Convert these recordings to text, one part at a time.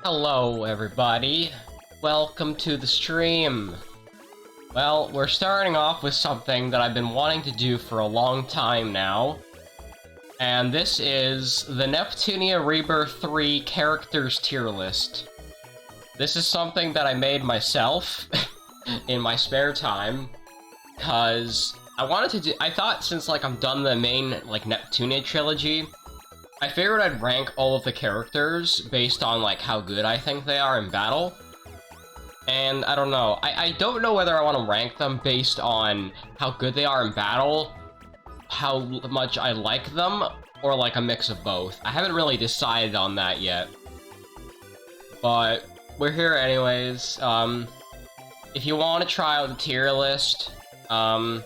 Hello, everybody. Welcome to the stream. Well, we're starting off with something that I've been wanting to do for a long time now. And this is the Neptunia Rebirth 3 characters tier list. This is something that I made myself in my spare time, because I thought since, like, I'm done the main, like, Neptunia trilogy, I figured I'd rank all of the characters based on, like, how good I think they are in battle. And I don't know. I don't know whether I want to rank them based on how good they are in battle, how much I like them, or, like, a mix of both. I haven't really decided on that yet. But we're here anyways. If you want to try out the tier list, I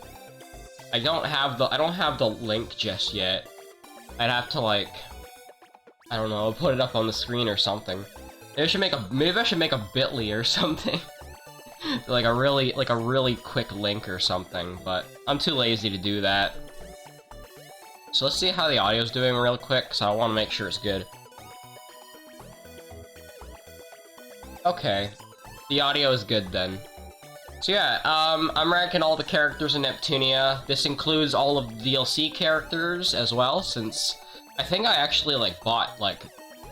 don't have the link just yet. I'd have to, like, I don't know, put it up on the screen or something. Maybe I should make a bit.ly or something. like a really quick link or something, but I'm too lazy to do that. So let's see how the audio's doing real quick, so I want to make sure it's good. Okay, the audio is good then. So yeah, I'm ranking all the characters in Neptunia. This includes all of the DLC characters as well, since I think I actually, like, bought, like,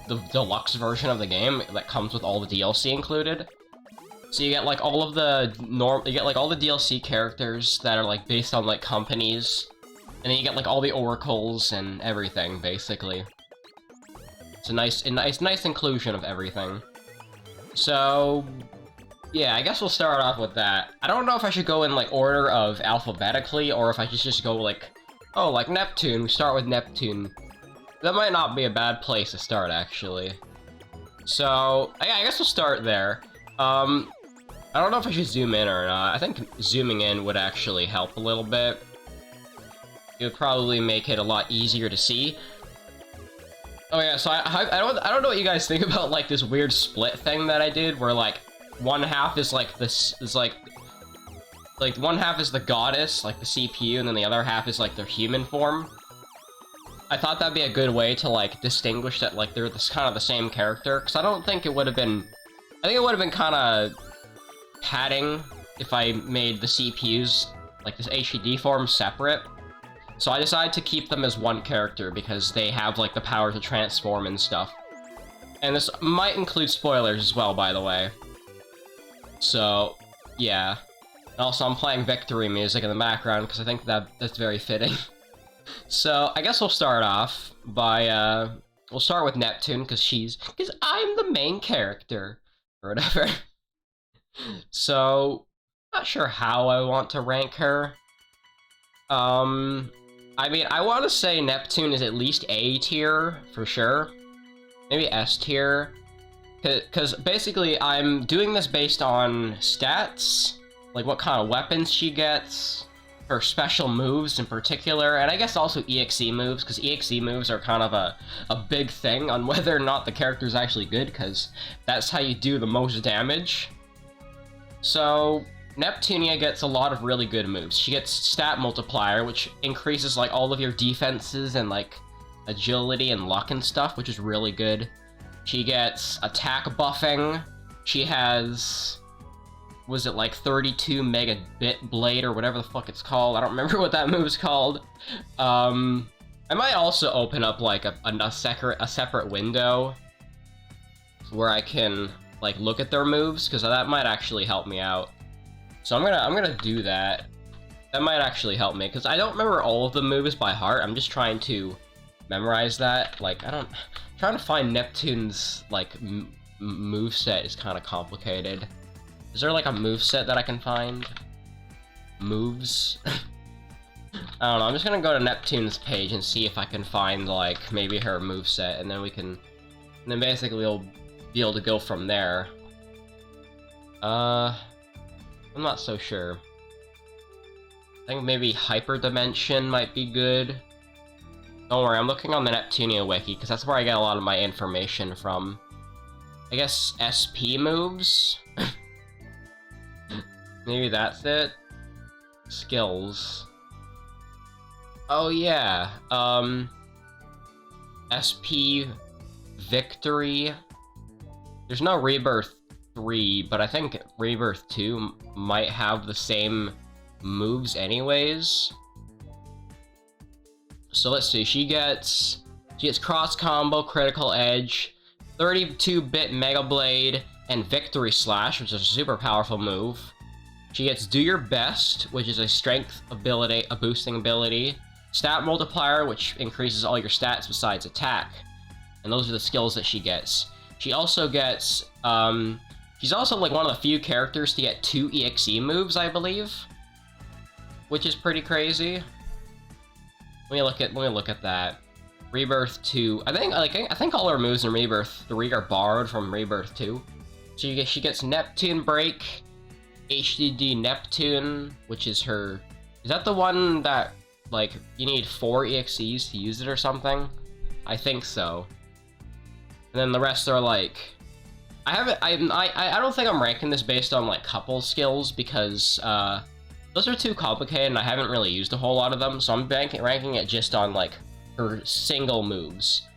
the deluxe version of the game that comes with all the DLC included. So you get, like, all of the all the DLC characters that are, like, based on, like, companies, and then you get, like, all the oracles and everything, basically. It's a nice inclusion of everything. So yeah, I guess we'll start off with that. I don't know if I should go in, like, order of alphabetically, or if I should just go, like, oh, like, Neptune, we start with Neptune. That might not be a bad place to start, actually. So, I guess we'll start there. I don't know if I should zoom in or not. I think zooming in would actually help a little bit. It would probably make it a lot easier to see. Oh yeah, so I don't know what you guys think about, like, this weird split thing that I did, where, like, one half is, like, one half is the goddess, like, the CPU, and then the other half is, like, their human form. I thought that'd be a good way to, like, distinguish that, like, they're kind of the same character, because I don't think it would have been... I think it would have been kind of padding if I made the CPUs, like, this HUD form separate. So I decided to keep them as one character, because they have, like, the power to transform and stuff. And this might include spoilers as well, by the way. So, yeah. Also, I'm playing victory music in the background, because I think that's very fitting. So, I guess we'll start off by, we'll start with Neptune, because I'm the main character, or whatever. So, not sure how I want to rank her. I mean, I want to say Neptune is at least A tier, for sure. Maybe S tier. Because basically, I'm doing this based on stats, like what kind of weapons she gets, her special moves in particular, and I guess also EXE moves, because EXE moves are kind of a big thing on whether or not the character is actually good, because that's how you do the most damage. So, Neptunia gets a lot of really good moves. She gets stat multiplier, which increases, like, all of your defenses and, like, agility and luck and stuff, which is really good. She gets attack buffing. She has... was it, like, 32 megabit blade or whatever the fuck it's called? I don't remember what that move's called. I might also open up, like, a separate window where I can, like, look at their moves, because that might actually help me out. So I'm gonna do that. That might actually help me, because I don't remember all of the moves by heart. I'm just trying to memorize that. Like, trying to find Neptune's, like, moveset is kind of complicated. Is there, like, a moveset that I can find? Moves? I don't know, I'm just gonna go to Neptune's page and see if I can find, like, maybe her moveset, and then basically we'll be able to go from there. I'm not so sure. I think maybe Hyperdimension might be good. Don't worry, I'm looking on the Neptunia wiki, because that's where I get a lot of my information from. I guess SP moves? Maybe that's it? Skills. Oh yeah, SP Victory. There's no Rebirth 3, but I think Rebirth 2 might have the same moves anyways. So let's see, she gets cross combo, critical edge, 32-bit Mega Blade, and Victory Slash, which is a super powerful move. She gets Do Your Best, which is a strength ability, a boosting ability, Stat Multiplier, which increases all your stats besides attack. And those are the skills that she gets. She also gets, she's also like one of the few characters to get 2 EXE moves, I believe. Which is pretty crazy. Let me look at that. Rebirth 2. I think all her moves in Rebirth 3 are borrowed from Rebirth 2. So she gets Neptune Break, HDD Neptune, which is her... Is that the one that, like, you need 4 EXEs to use it or something? I think so. And then the rest are like... I don't think I'm ranking this based on, like, couple skills, because, those are too complicated and I haven't really used a whole lot of them, so I'm ranking it just on, like, her single moves.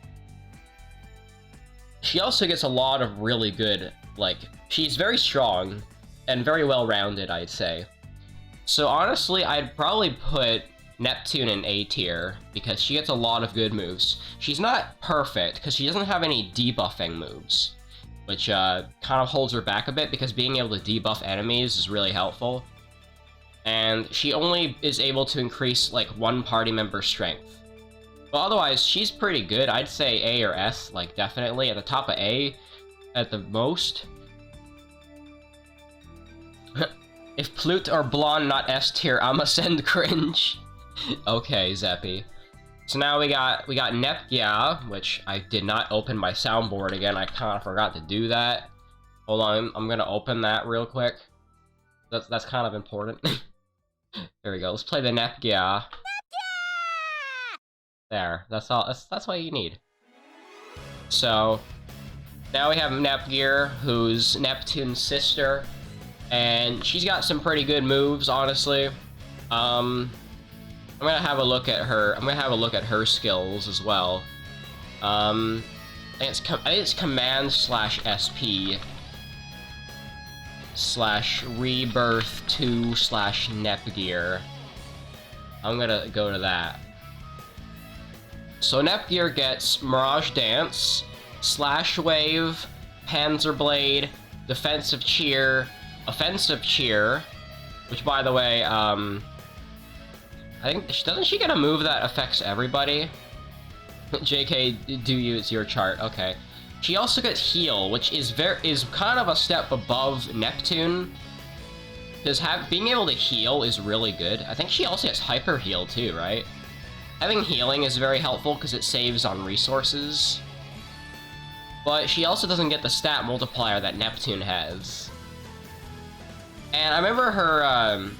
She also gets a lot of really good, like, she's very strong and very well-rounded, I'd say. So honestly, I'd probably put Neptune in A tier, because she gets a lot of good moves. She's not perfect, because she doesn't have any debuffing moves, which kind of holds her back a bit, because being able to debuff enemies is really helpful. And she only is able to increase, like, one party member's strength. But otherwise, she's pretty good. I'd say A or S, like, definitely. At the top of A, at the most. If Plut or Blonde not S tier, I'ma send cringe. Okay, Zeppy. So now we got Nepgear, which I did not open my soundboard again. I kind of forgot to do that. Hold on, I'm gonna open that real quick. That's kind of important. There we go. Let's play the Nepgear. There. That's all. That's what you need. So now we have Nepgear, who's Neptune's sister, and she's got some pretty good moves, honestly. I'm gonna have a look at her. I'm gonna have a look at her skills as well. I think it's Command / SP / Rebirth 2 / Nepgear. I'm gonna go to that. So Nepgear gets Mirage Dance, Slash Wave, Panzer Blade, Defensive Cheer, Offensive Cheer, which, by the way, I think, doesn't she get a move that affects everybody? JK, do you, it's your chart, okay. She also gets Heal, which is kind of a step above Neptune, because being able to heal is really good. I think she also gets Hyper Heal too, right? Having healing is very helpful because it saves on resources. But she also doesn't get the stat multiplier that Neptune has. And I remember her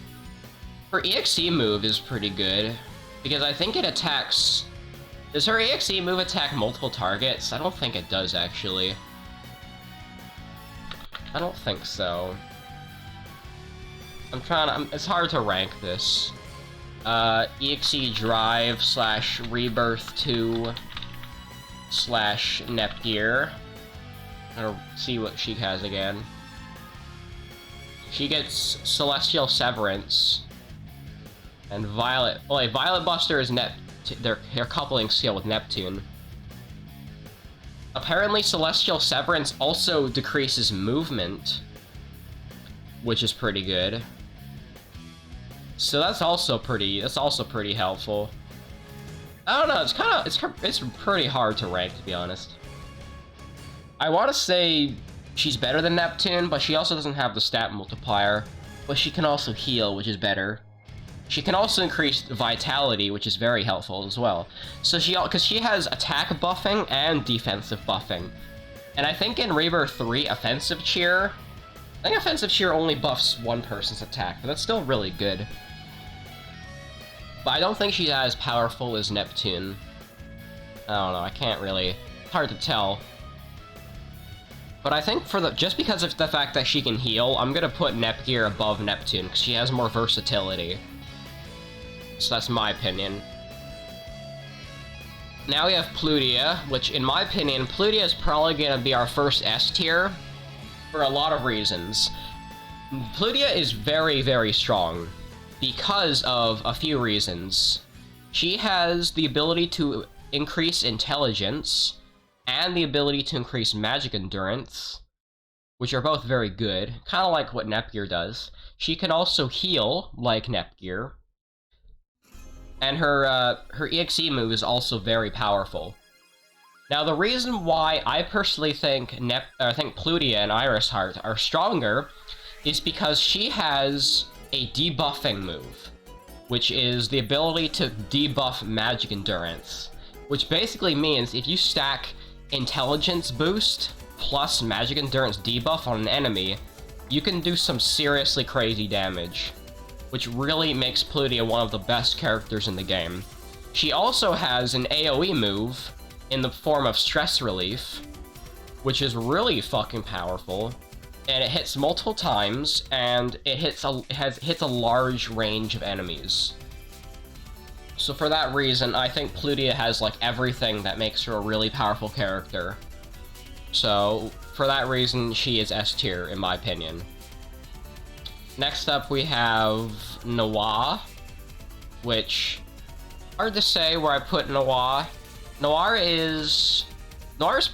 EXE move is pretty good, because I think it attacks... Does her EXE move attack multiple targets? I don't think it does, actually. I don't think so. It's hard to rank this. EXE Drive / Rebirth 2 / Nepgear. I'm gonna see what she has again. She gets Celestial Severance. And Violet... Oh wait, Violet Buster is their coupling skill with Neptune. Apparently Celestial Severance also decreases movement, which is pretty good. So that's also pretty helpful. I don't know, it's pretty hard to rank, to be honest. I want to say she's better than Neptune, but she also doesn't have the stat multiplier, but she can also heal, which is better. She can also increase Vitality, which is very helpful as well. So because she has attack buffing and defensive buffing. And I think in Rebirth 3, Offensive Cheer... I think Offensive Cheer only buffs one person's attack, but that's still really good. But I don't think she's as powerful as Neptune. I don't know, I can't really... It's hard to tell. But I think just because of the fact that she can heal, I'm gonna put Nepgear above Neptune, because she has more versatility. So that's my opinion. Now we have Plutia, which in my opinion, Plutia is probably gonna be our first S tier for a lot of reasons. Plutia is very, very strong because of a few reasons. She has the ability to increase intelligence and the ability to increase magic endurance, which are both very good, kind of like what Nepgear does. She can also heal, like Nepgear, and her EXE move is also very powerful. Now, the reason why I personally think Plutia and Iris Heart are stronger is because she has a debuffing move, which is the ability to debuff magic endurance, which basically means if you stack intelligence boost plus magic endurance debuff on an enemy, you can do some seriously crazy damage, which really makes Plutia one of the best characters in the game. She also has an AoE move in the form of stress relief, which is really fucking powerful, and it hits multiple times, and it hits a large range of enemies. So for that reason, I think Plutia has like everything that makes her a really powerful character. So for that reason, she is S tier in my opinion. Next up we have Noir, which, hard to say where I put Noir. Noir is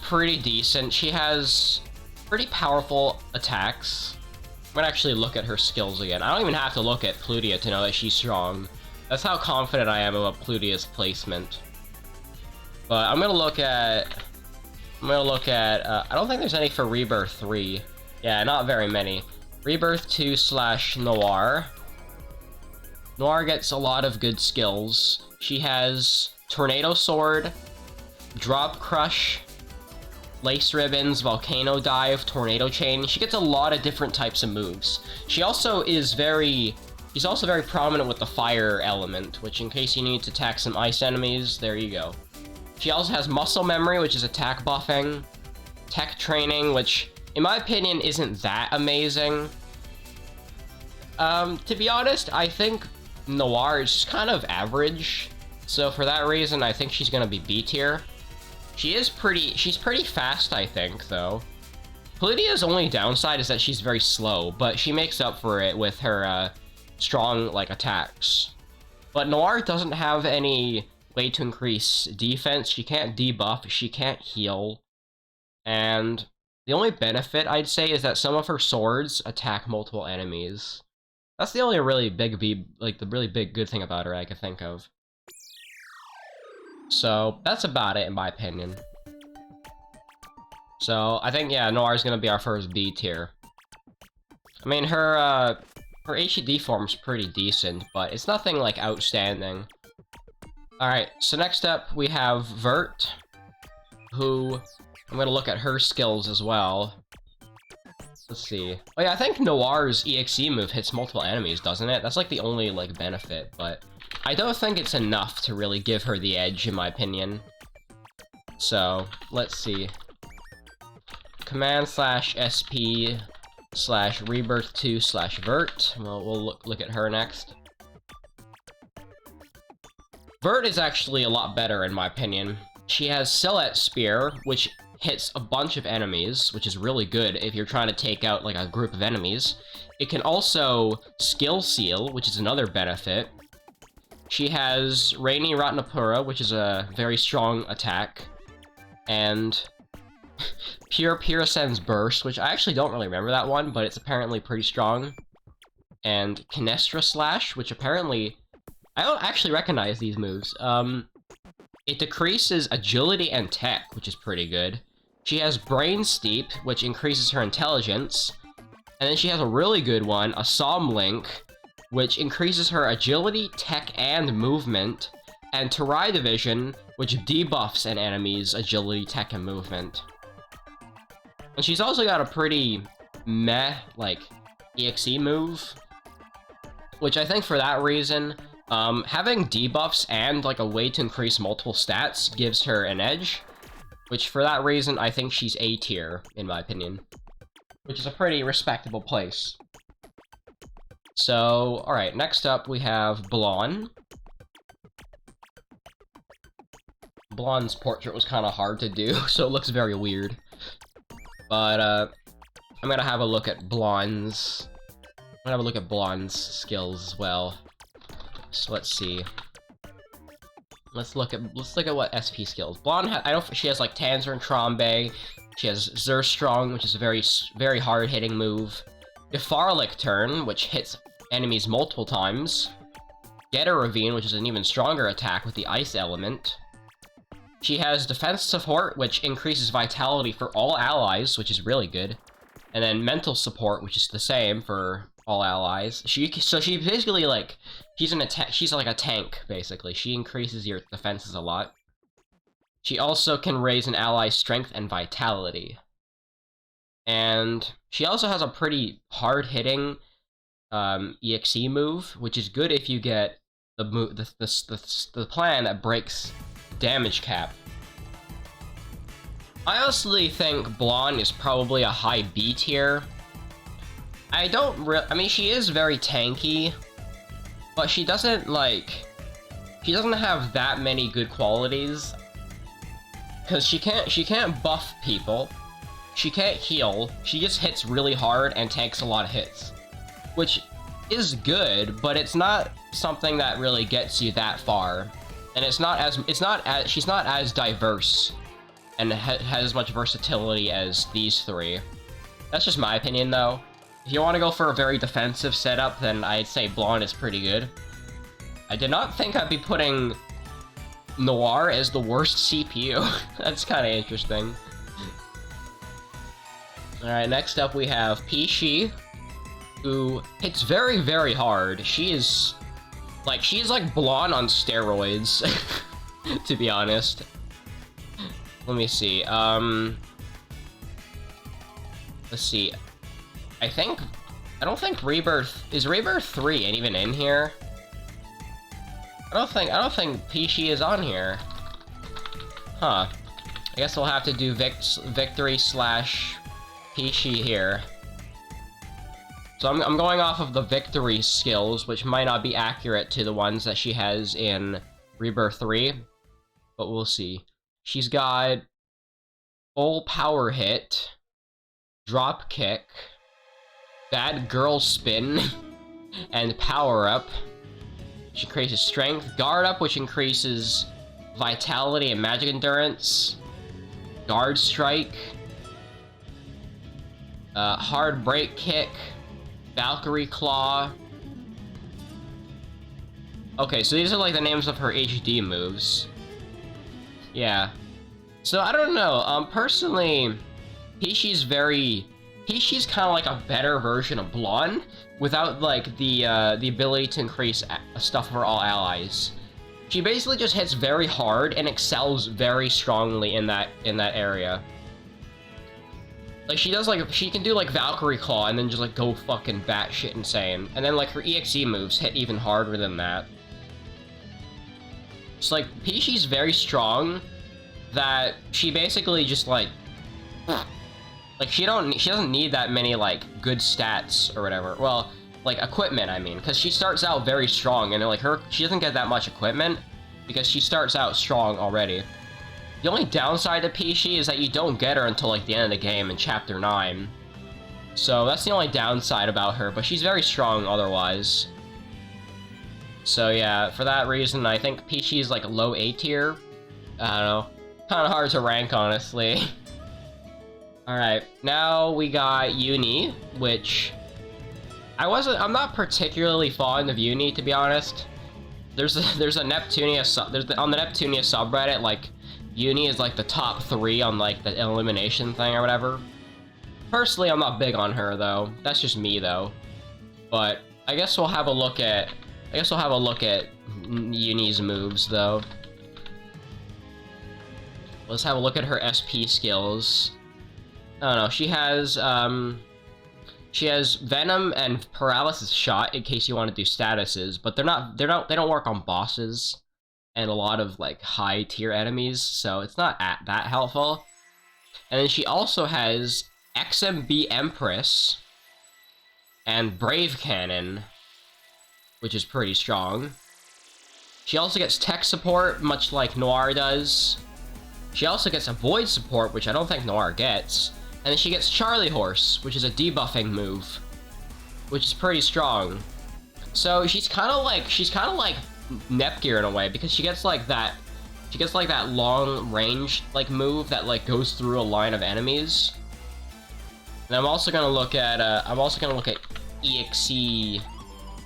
pretty decent. She has pretty powerful attacks. I'm gonna actually look at her skills again. I don't even have to look at Plutia to know that she's strong. That's how confident I am about Plutia's placement. But I'm gonna look at, I don't think there's any for Rebirth 3. Yeah, not very many. Rebirth 2 / Noir. Noir gets a lot of good skills. She has Tornado Sword, Drop Crush, Lace Ribbons, Volcano Dive, Tornado Chain. She gets a lot of different types of moves. She's also very prominent with the fire element, which in case you need to attack some ice enemies, there you go. She also has Muscle Memory, which is attack buffing, Tech Training, which in my opinion isn't that amazing. To be honest, I think Noir is just kind of average, so for that reason I think she's gonna be B tier. She's pretty fast, I think, though. Plutia's only downside is that she's very slow, but she makes up for it with her strong like attacks. But Noir doesn't have any way to increase defense. She can't debuff, she can't heal, and the only benefit I'd say is that some of her swords attack multiple enemies. That's the only really big good thing about her I can think of. So that's about it in my opinion. So I think, yeah, Noir's gonna be our first B tier. I mean, her HED form's pretty decent, but it's nothing like outstanding. Alright, so next up we have Vert, who I'm gonna look at her skills as well. Let's see. Oh yeah, I think Noir's EXE move hits multiple enemies, doesn't it? That's like the only like benefit, but I don't think it's enough to really give her the edge in my opinion. So, let's see. Command /SP /Rebirth 2 /Vert. We'll look at her next. Vert is actually a lot better in my opinion. She has Silhouette Spear, which hits a bunch of enemies, which is really good if you're trying to take out like a group of enemies. It can also Skill Seal, which is another benefit. She has Rainy Ratnapura, which is a very strong attack, and Pure Pirasen's Burst, which I actually don't really remember that one, but it's apparently pretty strong. And Kinestra Slash, which apparently I don't actually recognize these moves. It decreases agility and tech, which is pretty good. She has Brain Steep, which increases her intelligence. And then she has a really good one, a Somlink, which increases her agility, tech, and movement. And Terai Division, which debuffs an enemy's agility, tech, and movement. And she's also got a pretty meh, like, EXE move, which I think for that reason, having debuffs and like a way to increase multiple stats gives her an edge, which for that reason I think she's A tier in my opinion, which is a pretty respectable place. So, alright, next up we have Blanc. Blonde's portrait was kind of hard to do, so it looks very weird. But, I'm gonna have a look at Blonde's... I'm gonna have a look at Blonde's skills as well. So let's see. Let's look at what SP skills. Blonde, she has like Tanzer and Trombe. She has Zerstrong, which is a very hard-hitting move. Gefarlic Turn, which hits enemies multiple times. Getter Ravine, which is an even stronger attack with the ice element. She has Defense Support, which increases vitality for all allies, which is really good. And then Mental Support, which is the same for all allies. So she basically like, she's like a tank, basically. She increases your defenses a lot. She also can raise an ally's strength and vitality. And she also has a pretty hard-hitting EXE move, which is good if you get the plan that breaks damage cap. I honestly think Blonde is probably a high B tier. I mean, she is very tanky, but she doesn't have that many good qualities. Because she can't buff people, she can't heal, she just hits really hard and takes a lot of hits. Which is good, but it's not something that really gets you that far. And she's not as diverse and has as much versatility as these three. That's just my opinion, though. If you want to go for a very defensive setup, then I'd say Blonde is pretty good. I did not think I'd be putting Noir as the worst CPU. That's kind of interesting. Alright, next up we have Pichi, who hits very, very hard. She's like Blonde on steroids, to be honest. Let me see, let's see. I don't think is Rebirth 3 even in here? I don't think Pichi is on here. Huh. I guess we'll have to do Victory / Pichi here. So I'm going off of the Victory skills, which might not be accurate to the ones that she has in Rebirth 3, but we'll see. She's got Full Power Hit, Drop Kick, Bad Girl Spin, and Power Up. She increases Strength, Guard Up, which increases Vitality and Magic Endurance, Guard Strike, Hard Break Kick, Valkyrie Claw. Okay, so these are like the names of her HD moves. Yeah. So I don't know, personally, Pichi's kind of like a better version of Blonde, without like the ability to increase stuff for all allies. She basically just hits very hard and excels very strongly in that area. Like she can do like Valkyrie Claw and then just like go fucking batshit insane. And then like her EXE moves hit even harder than that. It's like Pichi's very strong, that she basically just like she doesn't need that many like good stats or whatever. Well, like equipment, I mean, because she starts out very strong, and like she doesn't get that much equipment because she starts out strong already. The only downside to Pichi is that you don't get her until like the end of the game in Chapter 9. So that's the only downside about her, but she's very strong otherwise. So yeah, for that reason, I think Pichi's like low A tier. I don't know. Kind of hard to rank, honestly. Alright, now we got Uni, which I'm not particularly fond of Uni, to be honest. There's a Neptunia on the Neptunia subreddit, like Uni is like the top 3 on like the elimination thing or whatever. Personally, I'm not big on her though. That's just me though. But I guess we'll have a look at Uni's moves though. Let's have a look at her SP skills. I don't know, she has Venom and Paralysis Shot in case you want to do statuses, but they don't work on bosses and a lot of like high tier enemies, so it's not that helpful. And then she also has XMB Empress and Brave Cannon, which is pretty strong. She also gets tech support, much like Noir does. She also gets a void support, which I don't think Noir gets. And then she gets Charlie Horse, which is a debuffing move, which is pretty strong. So she's kind of like Nepgear in a way, because she gets like that long range like move that like goes through a line of enemies. And I'm also gonna look at EXE.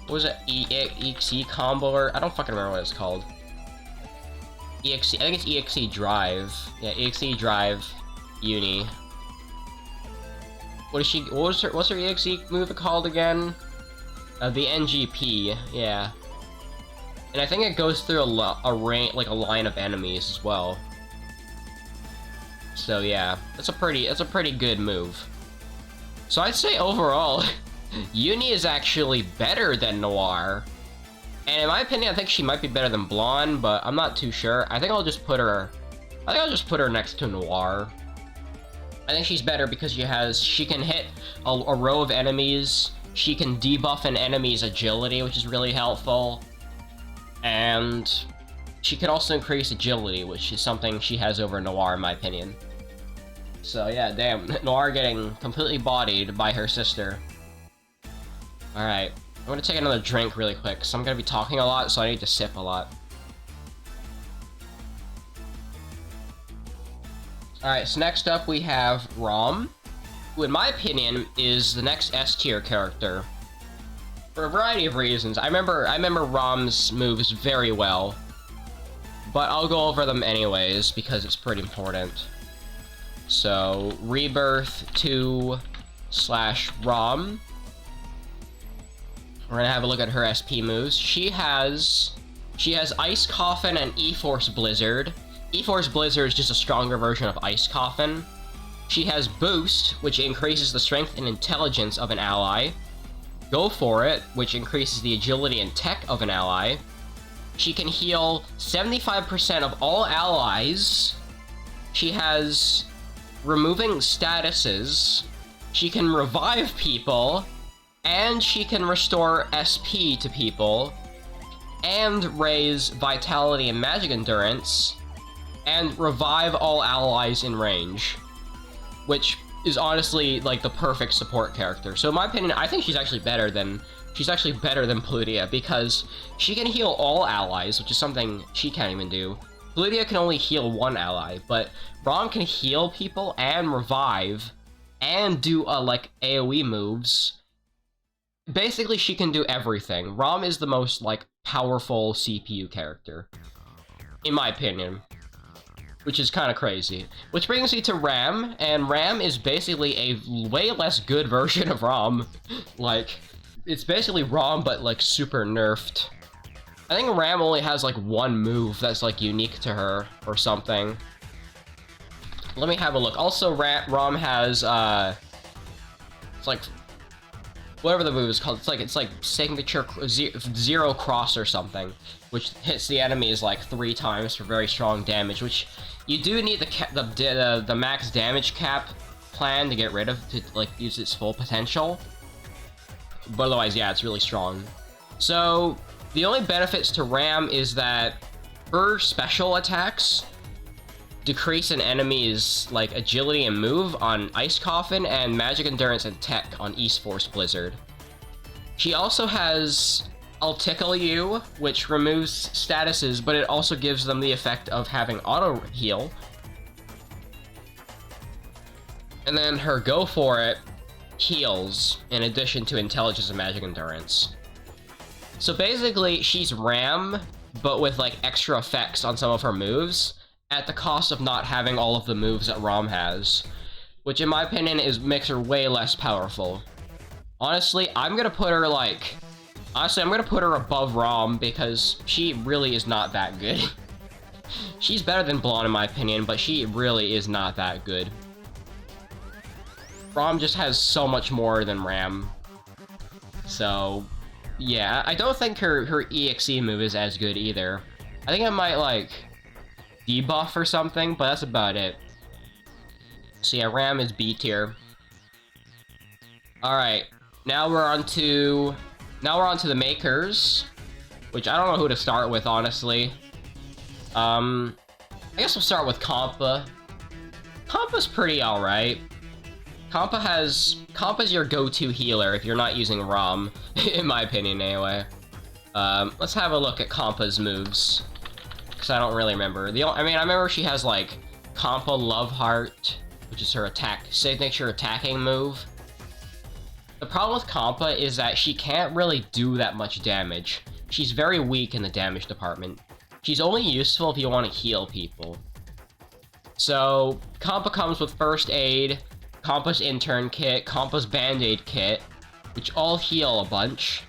What was it? EXE combo, or I don't fucking remember what it's called. EXE, I think it's EXE Drive. Yeah, EXE Drive Uni. What's her EXE move called again? The NGP, yeah. And I think it goes through a line of enemies as well. So yeah, that's a pretty good move. So I'd say overall, Uni is actually better than Noir. And in my opinion, I think she might be better than Blonde, but I'm not too sure. I think I'll just put her next to Noir. I think she's better because she can hit a row of enemies. She can debuff an enemy's agility, which is really helpful. And she can also increase agility, which is something she has over Noir, in my opinion. So yeah, damn, Noir getting completely bodied by her sister. Alright, I'm gonna take another drink really quick, so I'm gonna be talking a lot, so I need to sip a lot. Alright, so next up we have Rom, who in my opinion is the next S tier character. For a variety of reasons. I remember Rom's moves very well, but I'll go over them anyways because it's pretty important. So, Rebirth 2 / Rom. We're gonna have a look at her SP moves. She has Ice Coffin and E-Force Blizzard. E-Force Blizzard is just a stronger version of Ice Coffin. She has Boost, which increases the strength and intelligence of an ally. Go For It, which increases the agility and tech of an ally. She can heal 75% of all allies. She has Removing Statuses. She can revive people. And she can restore SP to people. And raise Vitality and Magic Endurance. And revive all allies in range. Which is honestly like the perfect support character. So in my opinion, I think she's actually better than Plutia, because she can heal all allies, which is something she can't even do. Plutia can only heal one ally, but Rom can heal people and revive and do like AoE moves. Basically, she can do everything. Rom is the most like powerful CPU character, in my opinion. Which is kind of crazy. Which brings me to Ram, and Ram is basically a way less good version of Rom. Like, it's basically Rom, but like super nerfed. I think Ram only has like one move that's like unique to her or something. Let me have a look. Also, Rom has it's like whatever the move is called. It's like signature zero cross or something, which hits the enemies like 3 times for very strong damage. Which you do need the max damage cap plan to get rid of to like use its full potential. But otherwise, yeah, it's really strong. So the only benefits to Ram is that her special attacks decrease an enemy's like agility and move on Ice Coffin, and magic endurance and tech on E-Force Blizzard. She also has I'll Tickle You, which removes statuses, but it also gives them the effect of having auto heal. And then her Go For It heals in addition to intelligence and magic endurance. So basically, she's Ram, but with like extra effects on some of her moves, at the cost of not having all of the moves that Rom has, which in my opinion makes her way less powerful. Honestly, I'm gonna put her above Rom because she really is not that good. She's better than Blonde in my opinion, but she really is not that good. Rom just has so much more than Ram. So, yeah, I don't think her EXE move is as good either. I think I might like debuff or something, but that's about it. So yeah, Ram is B tier. Alright, now we're on to the makers. which I don't know who to start with, honestly. I guess we'll start with Compa. Compa's pretty alright. Compa's your go-to healer if you're not using Rom, in my opinion, anyway. Let's have a look at Compa's moves, because I don't really remember. I mean, I remember she has, like, Compa Love Heart, which is her signature attacking move. The problem with Compa is that she can't really do that much damage. She's very weak in the damage department. She's only useful if you want to heal people. So, Compa comes with First Aid, Compa's Intern Kit, Compa's Band-Aid Kit, which all heal a bunch.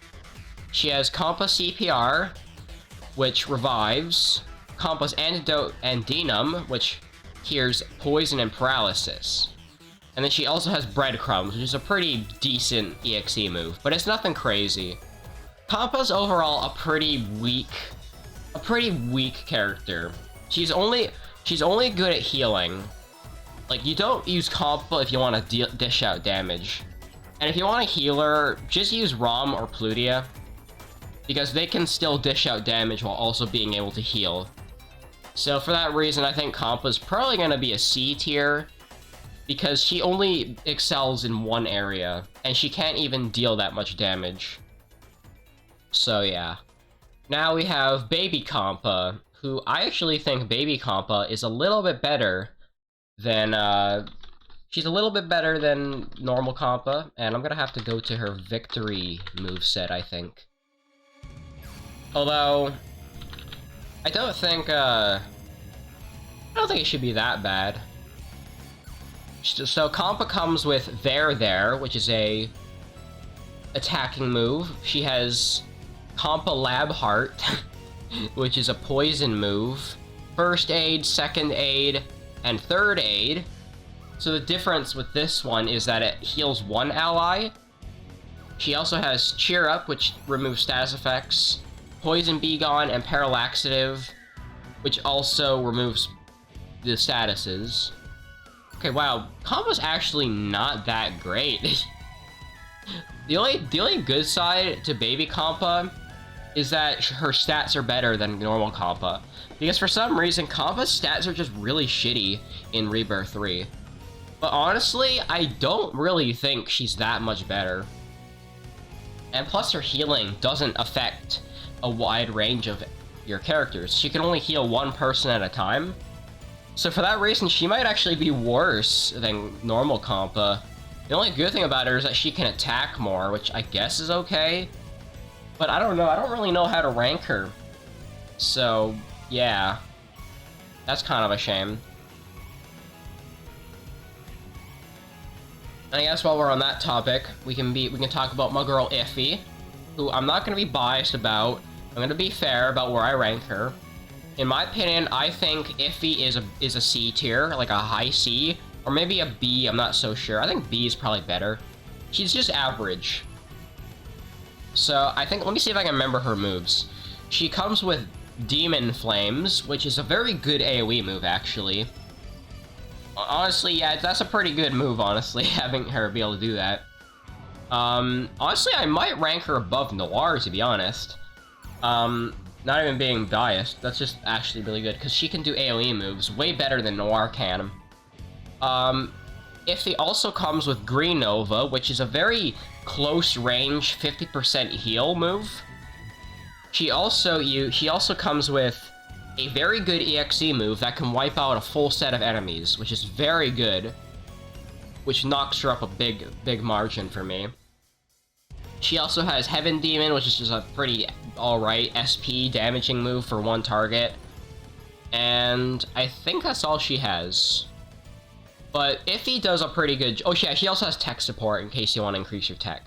She has Compa CPR, which revives, Compa's Antidote and Denum, which cures poison and paralysis. And then she also has Breadcrumbs, which is a pretty decent EXE move, but it's nothing crazy. Compa's overall a pretty weak character. She's only good at healing. Like, you don't use Compa if you want to dish out damage. And if you want to heal her, just use Rom or Plutia, because they can still dish out damage while also being able to heal. So for that reason, I think Compa's probably going to be a C tier, because she only excels in one area, and she can't even deal that much damage. So yeah. Now we have Baby Compa, who I actually think Baby Compa is a little bit better than, she's a little bit better than normal Compa, and I'm gonna have to go to her Victory moveset, I think. Although, I don't think it should be that bad. So Compa comes with There, which is a attacking move. She has Compa Lab Heart, which is a poison move. First Aid, Second Aid, and Third Aid. So the difference with this one is that it heals one ally. She also has Cheer Up, which removes status effects, Poison Be Gone, and Parallaxative, which also removes the statuses. Okay, wow, Compa's actually not that great. The only good side to Baby Compa is that her stats are better than normal Compa. Because for some reason, Compa's stats are just really shitty in Rebirth 3. But honestly, I don't really think she's that much better. And plus her healing doesn't affect a wide range of your characters. She can only heal one person at a time. So for that reason, she might actually be worse than normal Compa. The only good thing about her is that she can attack more, which I guess is okay. But I don't know, I don't really know how to rank her. So, yeah. That's kind of a shame. And I guess while we're on that topic, we can talk about my girl Iffy, who I'm not going to be biased about. I'm going to be fair about where I rank her. In my opinion, I think Iffy is a C tier, like a high C, or maybe a B, I'm not so sure. I think B is probably better. She's just average. So, I think, let me see if I can remember her moves. She comes with Demon Flames, which is a very good AoE move, actually. Honestly, yeah, that's a pretty good move, honestly, having her be able to do that. Honestly, I might rank her above Noir, to be honest. Not even being biased, that's just actually really good, because she can do AoE moves way better than Noir can. Iffy also comes with Green Nova, which is a very close range 50% heal move. She also comes with a very good EXE move that can wipe out a full set of enemies, which is very good, which knocks her up a big margin for me. She also has Heaven Demon, which is just a pretty alright SP damaging move for one target. And I think that's all she has. But Iffy does a pretty good... Oh yeah, she also has tech support in case you want to increase your tech.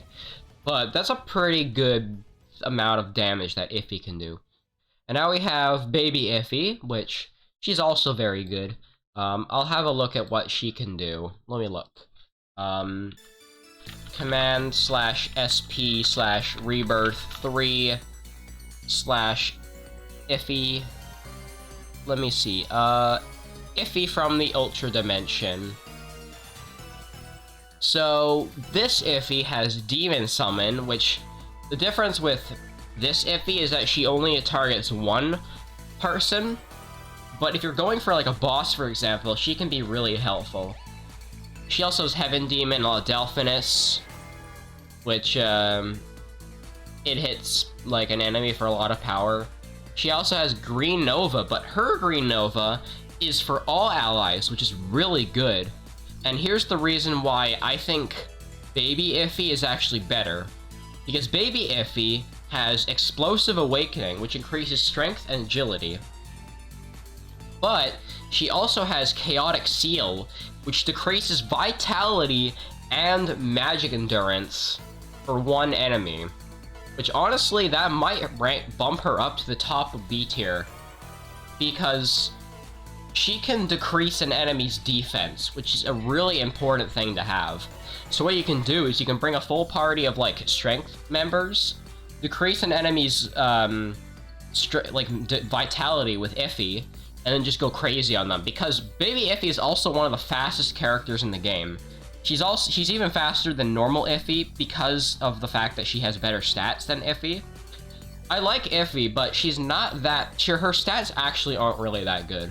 But that's a pretty good amount of damage that Iffy can do. And now we have Baby Iffy, which she's also very good. I'll have a look at what she can do. Let me look. Command/SP/Rebirth3/Iffy. Let me see. Iffy from the Ultra Dimension. So, this Iffy has Demon Summon, which the difference with this Iffy is that she only targets one person, but if you're going for like a boss, for example, she can be really helpful. She also has Heaven Demon, Delphinus, which it hits like an enemy for a lot of power. She also has Green Nova, but her Green Nova is for all allies, which is really good. And here's the reason why I think Baby Iffy is actually better. Because Baby Iffy has Explosive Awakening, which increases strength and agility. But she also has Chaotic Seal, which decreases vitality and magic endurance for one enemy. Which honestly, that might bump her up to the top of B tier. Because she can decrease an enemy's defense, which is a really important thing to have. So what you can do is you can bring a full party of like strength members, decrease an enemy's vitality with Iffy, and then just go crazy on them. Because Baby Iffy is also one of the fastest characters in the game. She's even faster than normal Iffy because of the fact that she has better stats than Iffy. I like Iffy, but she's not that. Her stats actually aren't really that good.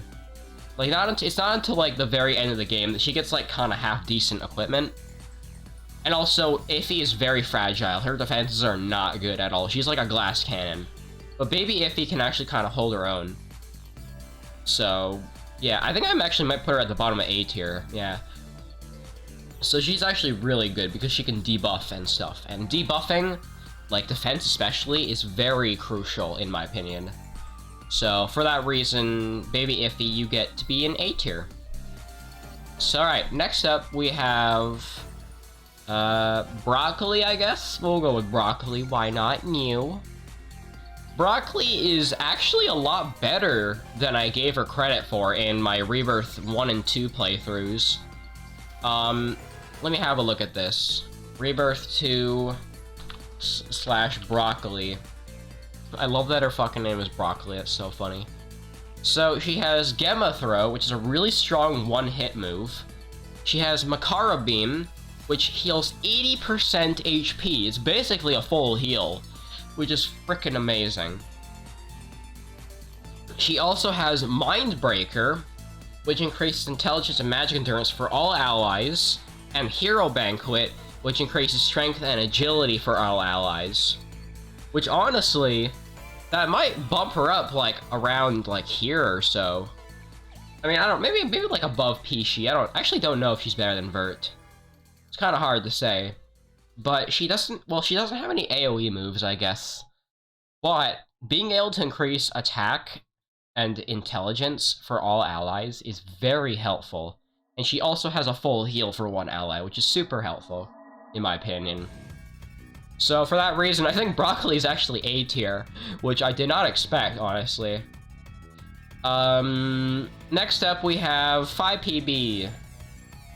Like, it's not until like the very end of the game that she gets like kind of half decent equipment. And also, Iffy is very fragile. Her defenses are not good at all. She's like a glass cannon. But Baby Iffy can actually kind of hold her own. So, yeah, I think I actually might put her at the bottom of A tier. Yeah. So she's actually really good because she can debuff and stuff. And debuffing, like defense especially, is very crucial in my opinion. So for that reason, Baby Iffy, you get to be in A tier. So alright, next up we have Broccoli, I guess? We'll go with Broccoli, why not? New. Broccoli is actually a lot better than I gave her credit for in my Rebirth 1 and 2 playthroughs. Let me have a look at this. Rebirth 2 / Broccoli. I love that her fucking name is Broccoli, that's so funny. So she has Gemma Throw, which is a really strong one-hit move. She has Makara Beam, which heals 80% HP. It's basically a full heal, which is freaking amazing. She also has Mind Breaker, which increases intelligence and magic endurance for all allies, and Hero Banquet, which increases strength and agility for all allies. Which honestly, that might bump her up like around like here or so. I mean, I don't, maybe like above Pichi. I don't know if she's better than Vert. It's kind of hard to say. But she doesn't have any AoE moves, I guess. But being able to increase attack and intelligence for all allies is very helpful. And she also has a full heal for one ally, which is super helpful, in my opinion. So for that reason, I think Broccoli is actually A tier, which I did not expect, honestly. Next up we have 5PB,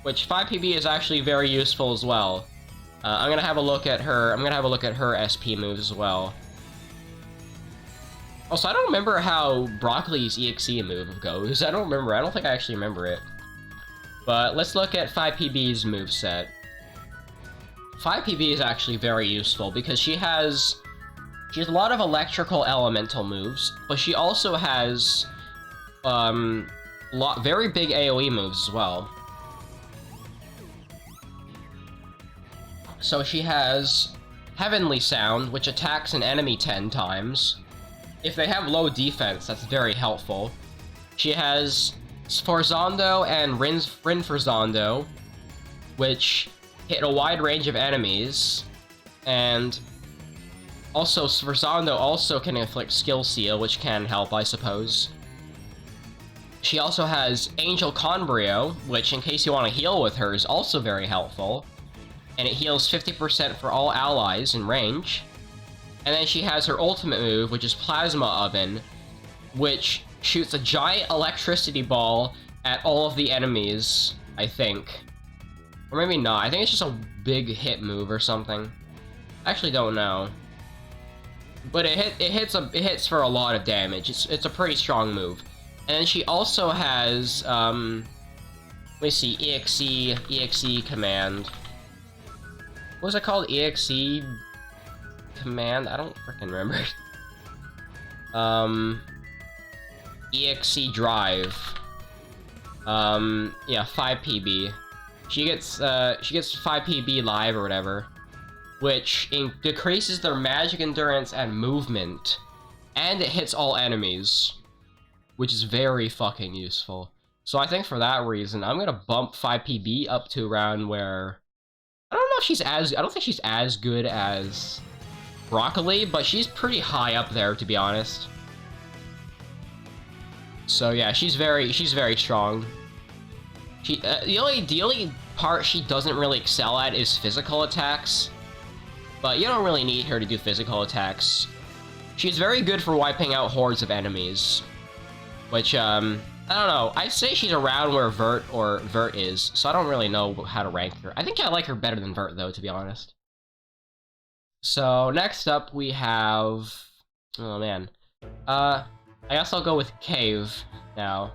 which 5PB is actually very useful as well. I'm gonna have a look at her SP moves as well. Also, I don't remember how Broccoli's EXE move goes. I don't think I actually remember it. But let's look at 5PB's moveset. 5PB is actually very useful because she has a lot of electrical elemental moves, but she also has very big AoE moves as well. So she has Heavenly Sound, which attacks an enemy 10 times. If they have low defense, that's very helpful. She has Sforzando and Rinforzando, which hit a wide range of enemies, and also Sforzando also can inflict Skill Seal, which can help, I suppose. She also has Angel Conbrio, which in case you want to heal with her is also very helpful, and it heals 50% for all allies in range. And then she has her ultimate move, which is Plasma Oven, which shoots a giant electricity ball at all of the enemies, I think. Or maybe not. I think it's just a big hit move or something. I actually don't know. But it hits for a lot of damage. It's a pretty strong move. And then she also has let me see, EXE command. What was it called? EXE command? I don't freaking remember. EXE drive. Yeah, 5 PB. She gets 5 PB live or whatever, which decreases their magic endurance and movement, and it hits all enemies, which is very fucking useful. So I think for that reason, I'm gonna bump 5 PB up to around where I don't know if she's I don't think she's as good as Broccoli, but she's pretty high up there, to be honest. So yeah, she's very strong. She the only part she doesn't really excel at is physical attacks, but you don't really need her to do physical attacks. She's very good for wiping out hordes of enemies, which I don't know. I'd say she's around where Vert is, so I don't really know how to rank her. I think I like her better than Vert though, to be honest. So next up we have, oh man, I guess I'll go with Cave now.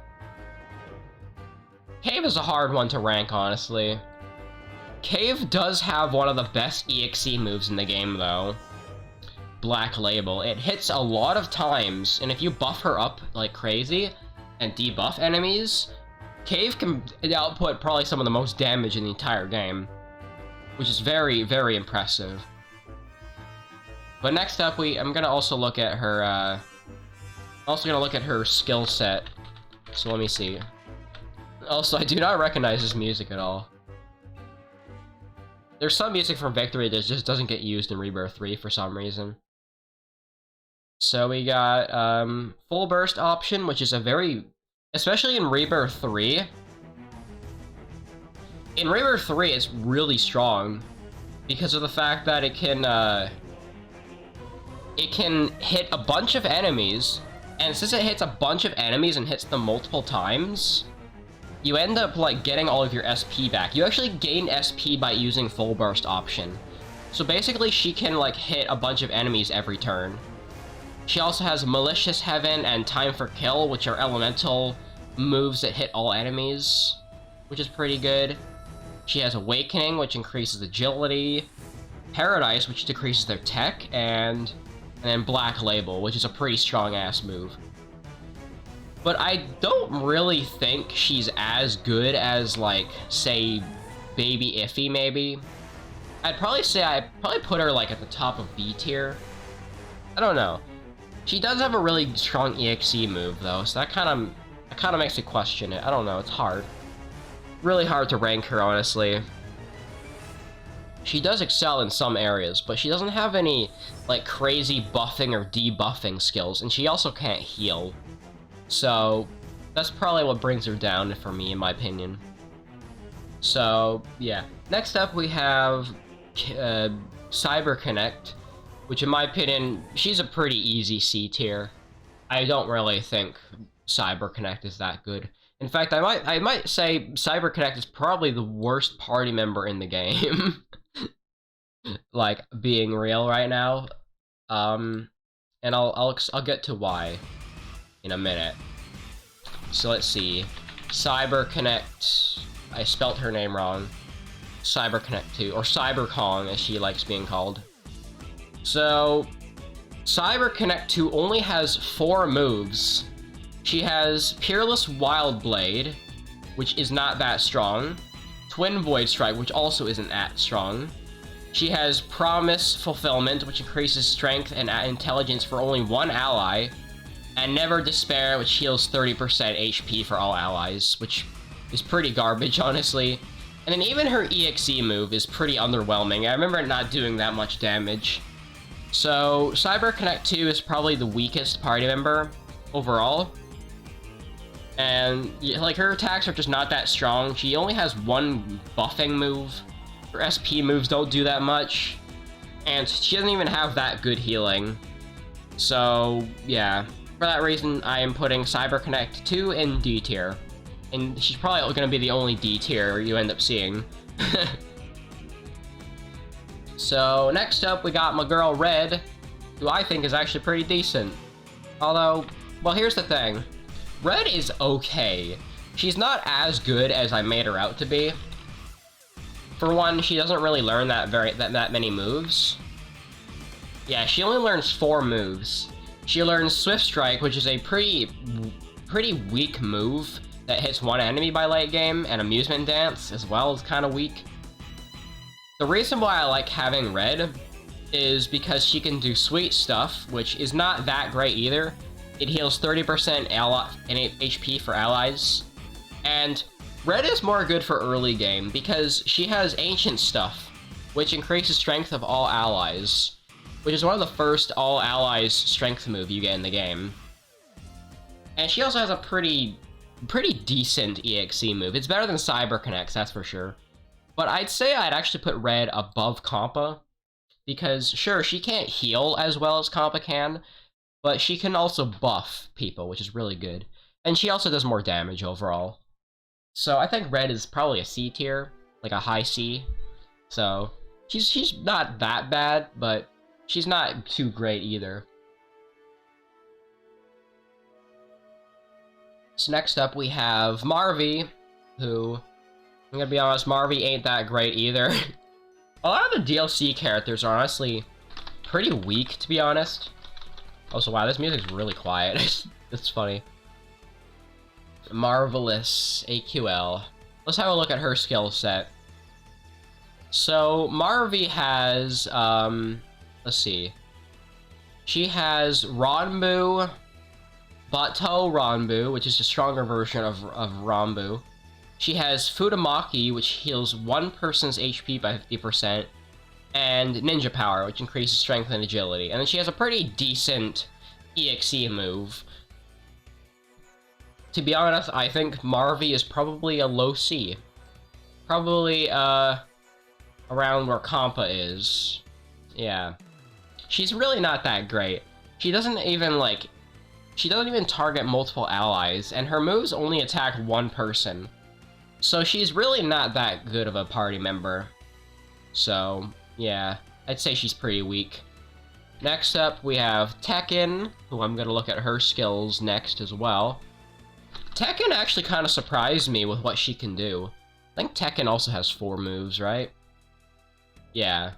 Cave is a hard one to rank, honestly. Cave does have one of the best EXE moves in the game, though. Black Label. It hits a lot of times, and if you buff her up like crazy and debuff enemies, Cave can output probably some of the most damage in the entire game, which is very, very impressive. But next up, I'm gonna also look at her, skill set. So let me see. Also, I do not recognize this music at all. There's some music from Victory that just doesn't get used in Rebirth 3 for some reason. So we got full burst option, which is a very, especially in Rebirth 3. In Rebirth 3, it's really strong because of the fact that it can hit a bunch of enemies, and since it hits a bunch of enemies and hits them multiple times, you end up, like, getting all of your SP back. You actually gain SP by using full burst option. So basically, she can, like, hit a bunch of enemies every turn. She also has Malicious Heaven and Time for Kill, which are elemental moves that hit all enemies, which is pretty good. She has Awakening, which increases agility, Paradise, which decreases their tech, and then Black Label, which is a pretty strong-ass move. But I don't really think she's as good as, like, say, Baby Iffy, maybe. I'd probably put her, like, at the top of B tier. I don't know. She does have a really strong EXE move, though, so that kind of makes me question it. I don't know, it's hard. Really hard to rank her, honestly. She does excel in some areas, but she doesn't have any, like, crazy buffing or debuffing skills, and she also can't heal. So, that's probably what brings her down for me, in my opinion. So, yeah. Next up, we have Cyberconnect, which in my opinion, she's a pretty easy C tier. I don't really think Cyberconnect is that good. In fact, I might say Cyberconnect is probably the worst party member in the game. Like, being real right now. And I'll get to why in a minute. So let's see. Cyberconnect. I spelt her name wrong. Cyberconnect 2, or Cyberkong as she likes being called. So, Cyberconnect 2 only has 4 moves. She has Peerless Wild Blade, which is not that strong. Twin Void Strike, which also isn't that strong. She has Promise Fulfillment, which increases strength and intelligence for only one ally. And Never Despair, which heals 30% HP for all allies, which is pretty garbage, honestly. And then even her EXE move is pretty underwhelming. I remember it not doing that much damage. So, Cyberconnect 2 is probably the weakest party member overall. And, like, her attacks are just not that strong. She only has one buffing move. Her SP moves don't do that much. And she doesn't even have that good healing. So, yeah. For that reason, I am putting Cyberconnect 2 in D tier. And she's probably going to be the only D tier you end up seeing. So, next up, we got my girl Red, who I think is actually pretty decent. Although, well, here's the thing. Red is okay. She's not as good as I made her out to be. For one, she doesn't really learn that many moves. Yeah, she only learns 4 moves. She learns Swift Strike, which is a pretty weak move that hits one enemy by late game, and Amusement Dance as well is kind of weak. The reason why I like having Red is because she can do Sweet Stuff, which is not that great either. It heals 30% HP for allies, and Red is more good for early game because she has Ancient Stuff, which increases strength of all allies, which is one of the first all allies strength move you get in the game. And she also has a pretty decent EXE move. It's better than Cyberconnect, that's for sure. But I'd say I'd actually put Red above Compa, because sure, she can't heal as well as Compa can, but she can also buff people, which is really good. And she also does more damage overall. So I think Red is probably a C tier, like a high C. So she's not that bad, but she's not too great either. So next up we have Marvy, who, I'm gonna be honest, Marvy ain't that great either. A lot of the DLC characters are honestly pretty weak, to be honest. Also, wow, this music's really quiet. It's funny. Marvelous AQL. Let's have a look at her skill set. So, Marvy has, let's see. She has Ranbu, Batou Ranbu, which is a stronger version of Ranbu. She has Futamaki, which heals one person's HP by 50%, and Ninja Power, which increases strength and agility. And then she has a pretty decent EXE move. To be honest, I think Marvy is probably a low C. Probably, around where Compa is. Yeah. She's really not that great. She doesn't even target multiple allies, and her moves only attack one person. So she's really not that good of a party member. So, yeah, I'd say she's pretty weak. Next up, we have Tekken, who I'm gonna look at her skills next as well. Tekken actually kind of surprised me with what she can do. I think Tekken also has 4 moves, right? Yeah.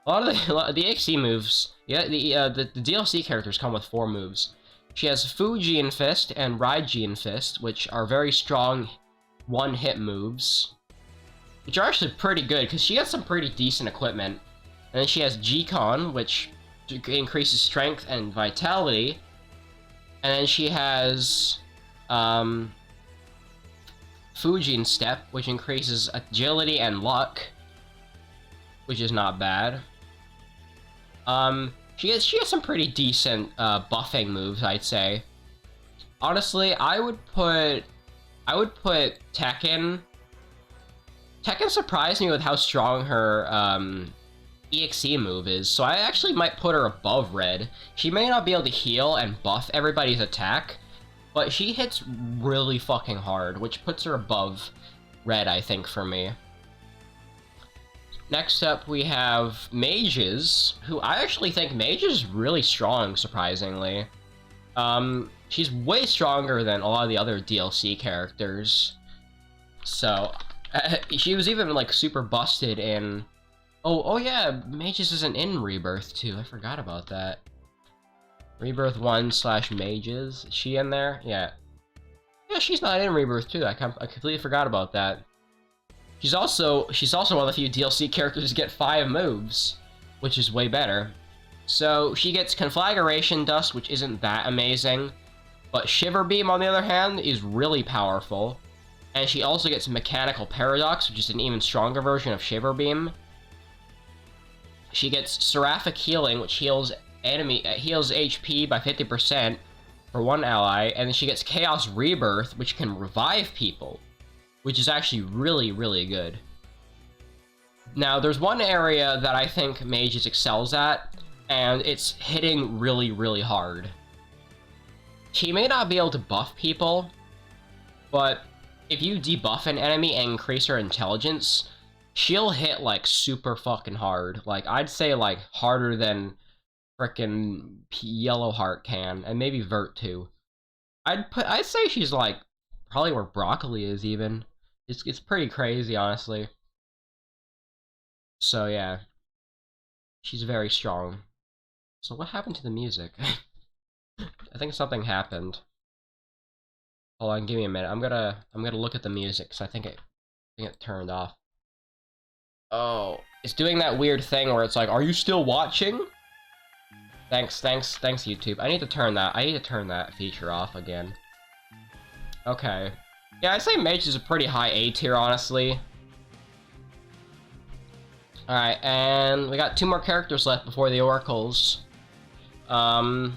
A lot of the EXE moves, yeah, the DLC characters come with 4 moves. She has Fujian Fist and Raijian Fist, which are very strong one-hit moves, which are actually pretty good, because she has some pretty decent equipment. And then she has G-Con, which increases strength and vitality. And then she has Fujian Step, which increases agility and luck, which is not bad. She has some pretty decent buffing moves, I'd say. Honestly, I would put Tekken. Tekken surprised me with how strong her EXE move is, so I actually might put her above Red. She may not be able to heal and buff everybody's attack, but she hits really fucking hard, which puts her above Red, I think, for me. Next up, we have Mages, who I actually think Mage is really strong, surprisingly. She's way stronger than a lot of the other DLC characters. So, she was even, like, super busted in... Oh yeah, Mages isn't in Rebirth 2, I forgot about that. Rebirth 1/Mages, is she in there? Yeah. Yeah, she's not in Rebirth 2, I completely forgot about that. She's also one of the few DLC characters to get 5 moves, which is way better. So, she gets Conflagration Dust, which isn't that amazing, but Shiver Beam, on the other hand, is really powerful. And she also gets Mechanical Paradox, which is an even stronger version of Shiver Beam. She gets Seraphic Healing, which heals HP by 50% for one ally, and then she gets Chaos Rebirth, which can revive people, which is actually really, really good. Now, there's one area that I think Mages excels at, and it's hitting really, really hard. She may not be able to buff people, but if you debuff an enemy and increase her intelligence, she'll hit, like, super fucking hard. Like, I'd say, like, harder than frickin' Yellowheart can, and maybe Vert too. I'd say she's, like, probably where Broccoli is, even. It's pretty crazy, honestly. So, yeah. She's very strong. So what happened to the music? I think something happened. Hold on, give me a minute. I'm gonna look at the music because I think it turned off. Oh, it's doing that weird thing where it's like, "Are you still watching?" Thanks, YouTube. I need to turn that feature off again. Okay. Yeah, I'd say Mage is a pretty high A tier, honestly. Alright, and we got 2 more characters left before the Oracles. I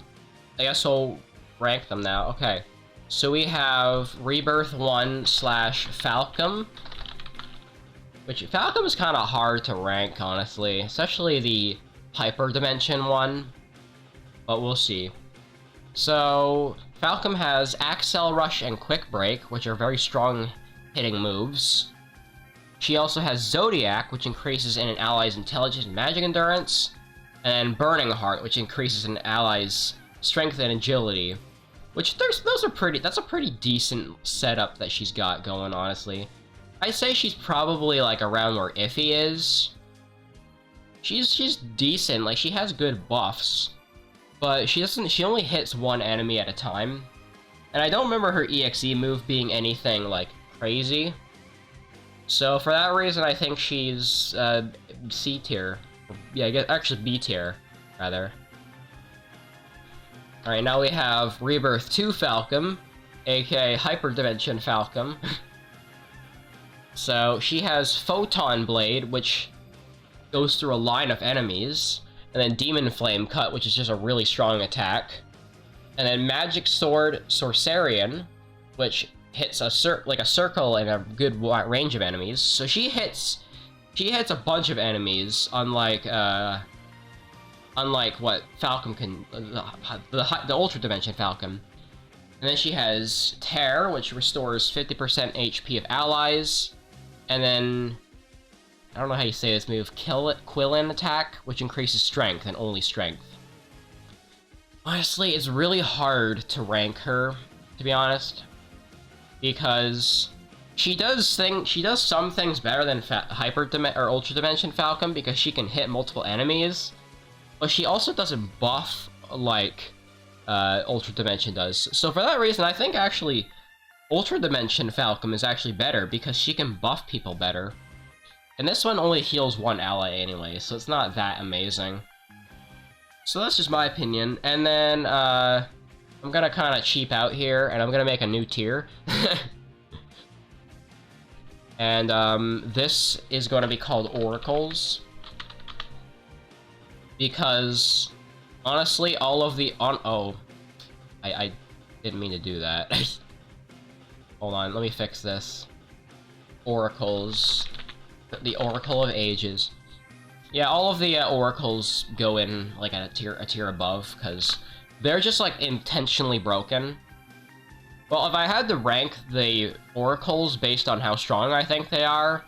guess we'll rank them now. Okay. So we have Rebirth 1 / Falcom. Which, Falcom is kind of hard to rank, honestly. Especially the Hyperdimension one. But we'll see. So, Falcom has Axel Rush and Quick Break, which are very strong hitting moves. She also has Zodiac, which increases an ally's intelligence and magic endurance. And then Burning Heart, which increases an ally's strength and agility. Which, that's a pretty decent setup that she's got going, honestly. I'd say she's probably, like, around where Iffy is. She's decent, like, she has good buffs. But she only hits one enemy at a time. And I don't remember her EXE move being anything, like, crazy. So, for that reason, I think she's, C tier. Yeah, I guess, actually B tier, rather. Alright, now we have Rebirth 2 Falcom, aka Hyperdimension Falcom. So, she has Photon Blade, which goes through a line of enemies, and then Demon Flame Cut, which is just a really strong attack, and then Magic Sword Sorcerian, which hits a circle in a good range of enemies. So she hits a bunch of enemies, unlike what Falcom can, the Ultra Dimension Falcom. And then she has Tear, which restores 50% HP of allies. And then, I don't know how you say this move, Quillin Attack, which increases strength, and only strength. Honestly, it's really hard to rank her, to be honest. Because she does some things better than Ultra Dimension Falcom, because she can hit multiple enemies. But she also doesn't buff like Ultra Dimension does. So for that reason, I think actually Ultra Dimension Falcom is actually better because she can buff people better. And this one only heals one ally anyway, so it's not that amazing. So that's just my opinion. And then I'm gonna kind of cheap out here, and I'm gonna make a new tier. And this is going to be called Oracles. Because, honestly, all of the I didn't mean to do that. Hold on, let me fix this. Oracles. The Oracle of Ages. Yeah, all of the Oracles go in, like, a tier above, because they're just, like, intentionally broken. Well, if I had to rank the Oracles based on how strong I think they are,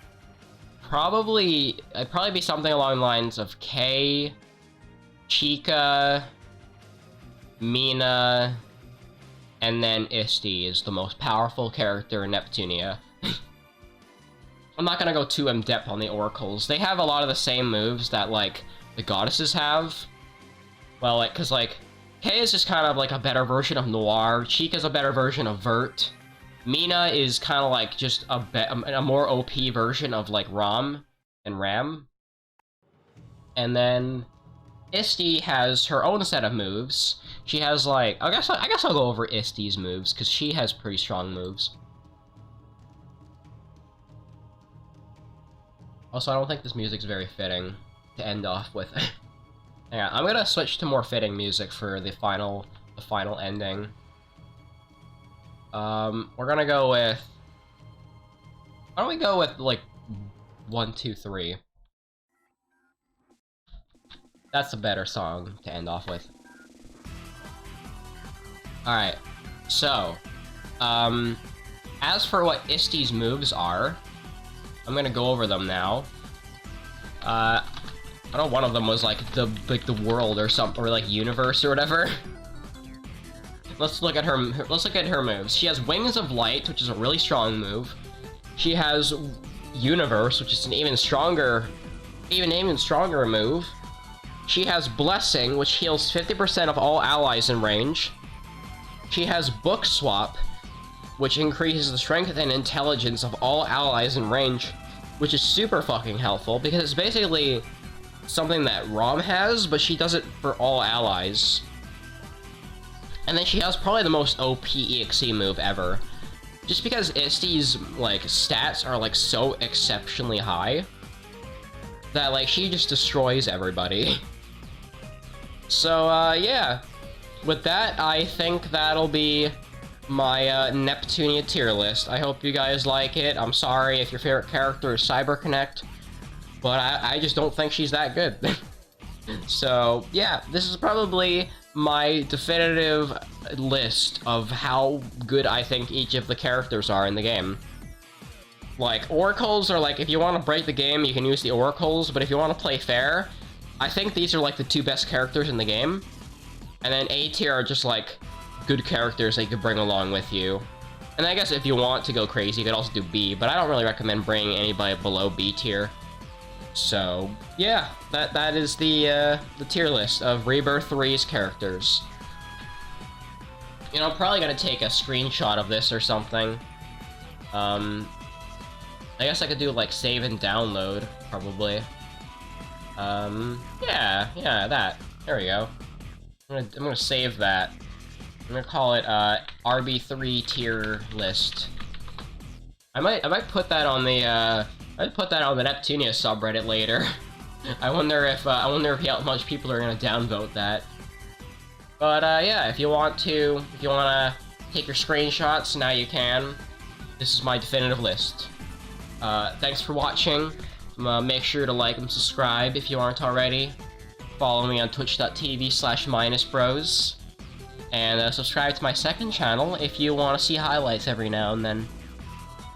it'd probably be something along the lines of Kay, Chica, Mina, and then Isti is the most powerful character in Neptunia. I'm not gonna go too in-depth on the Oracles. They have a lot of the same moves that, like, the Goddesses have. Well, like, cause, like, Kay is just kind of like a better version of Noir, Chica's a better version of Vert, Mina is kind of like just a more OP version of, like, Rom and Ram. And then Isti has her own set of moves. She has, like, I guess I'll go over Isti's moves, because she has pretty strong moves. Also, I don't think this music's very fitting to end off with. Hang on, I'm gonna switch to more fitting music for the final ending. We're gonna go with... Why don't we go with, like, 1, 2, 3? That's a better song to end off with. Alright, so, as for what Isti's moves are, I'm gonna go over them now. I know one of them was like the world or something, or like universe or whatever. Let's look at her moves. She has Wings of Light, which is a really strong move. She has Universe, which is an even stronger move. She has Blessing, which heals 50% of all allies in range. She has Book Swap, which increases the strength and intelligence of all allies in range, which is super fucking helpful, because it's basically something that Rom has, but she does it for all allies. And then she has probably the most OP EXE move ever. Just because Isty's, like, stats are, like, so exceptionally high, that, like, she just destroys everybody. So, yeah. With that, I think that'll be my Neptunia tier list. I hope you guys like it. I'm sorry if your favorite character is Cyberconnect, but I just don't think she's that good. So, yeah, this is probably my definitive list of how good I think each of the characters are in the game. Like, Oracles are like, if you want to break the game, you can use the Oracles, but if you want to play fair, I think these are like the two best characters in the game. And then A tier are just like good characters that you could bring along with you. And I guess if you want to go crazy, you could also do B, but I don't really recommend bringing anybody below B tier. So, yeah, that is the tier list of Rebirth 3's characters. You know, I'm probably gonna take a screenshot of this or something. I guess I could do, like, save and download, probably. Yeah, that. There we go. I'm gonna save that. I'm gonna call it, RB3 tier list. I might put that on the, I'd put that on the Neptunia subreddit later. I wonder if how much people are gonna downvote that. But yeah, if you wanna take your screenshots, now you can. This is my definitive list. Thanks for watching. Make sure to like and subscribe if you aren't already. Follow me on twitch.tv/minusbros. And subscribe to my second channel if you want to see highlights every now and then.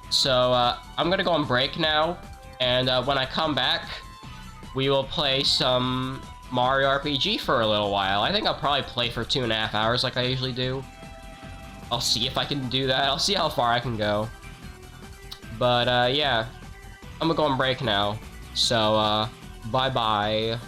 So, I'm gonna go on break now, and when I come back, we will play some Mario RPG for a little while. I think I'll probably play for 2.5 hours like I usually do. I'll see if I can do that. I'll see how far I can go. But, yeah. I'm gonna go on break now. So, bye-bye.